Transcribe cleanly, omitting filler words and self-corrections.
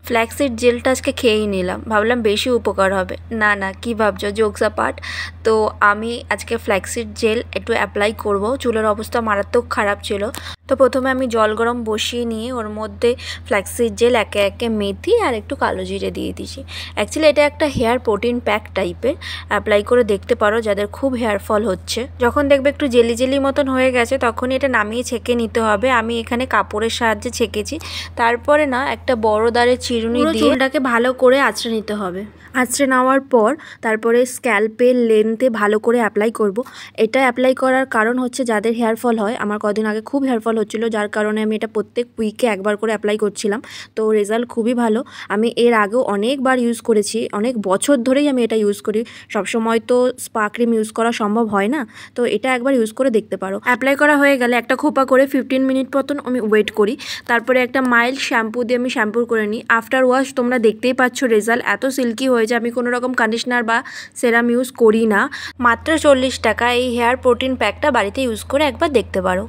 Flaxseed জেলটা আজকে খেয়েই নিলাম, ভাবলাম বেশি উপকার হবে। না না, কি ভাবছো, জোকস অ্যাপার্ট। তো আমি আজকে ফ্ল্যাক্সিড জেল একটু অ্যাপ্লাই করব। চুলের অবস্থা মারাত্মক খারাপ ছিল। তো প্রথমে আমি জল গরম বসিয়ে নিয়ে ওর মধ্যে ফ্ল্যাক্সিড জেল একে একে মেথি আর একটু কালো জিরে দিয়ে দিয়েছি। অ্যাকচুয়ালি এটা একটা হেয়ার প্রোটিন প্যাক টাইপের, অ্যাপ্লাই করে দেখতে পারো যাদের খুব হেয়ার ফল হচ্ছে। যখন দেখবে একটু জেলি জেলি মতন হয়ে গেছে তখনই এটা নামিয়ে ছেঁকে নিতে হবে। আমি এখানে কাপড়ের সাহায্যে ছেঁকেছি। তারপরে না একটা বড় দাঁড়ের চিরুনি দিয়ে চুলটাকে ভালো করে আঁচড়ে নিতে হবে। আঁচড়ে নেওয়ার পর তারপরে স্ক্যাল্পের লেন্থে ভালো করে অ্যাপ্লাই করব। এটা অ্যাপ্লাই করার কারণ হচ্ছে যাদের হেয়ার ফল হয়, আমার কদিন আগে খুব হেয়ার ফল হচ্ছিলো, যার কারণে আমি এটা প্রত্যেক উইকে একবার করে অ্যাপ্লাই করছিলাম। তো রেজাল্ট খুবই ভালো। আমি এর আগেও অনেকবার ইউজ করেছি, অনেক বছর ধরেই আমি এটা ইউজ করি। সবসময় তো স্পা ক্রিম ইউজ করা সম্ভব হয় না, তো এটা একবার ইউজ করে দেখতে পারো। অ্যাপ্লাই করা হয়ে গেলে একটা খোপা করে 15 মিনিট মতন আমি ওয়েট করি। তারপরে একটা মাইল্ড শ্যাম্পু দিয়ে আমি শ্যাম্পু করে নিই। আফটার ওয়াশ তোমরা দেখতেই পাচ্ছ রেজাল্ট এত সিল্কি হয়েছে। আমি কোনো রকম কন্ডিশনার বা সেরাম ইউজ করি না। মাত্র 40 টাকা এই হেয়ার প্রোটিন প্যাকটা বাড়িতে ইউজ করে একবার দেখতে পারো।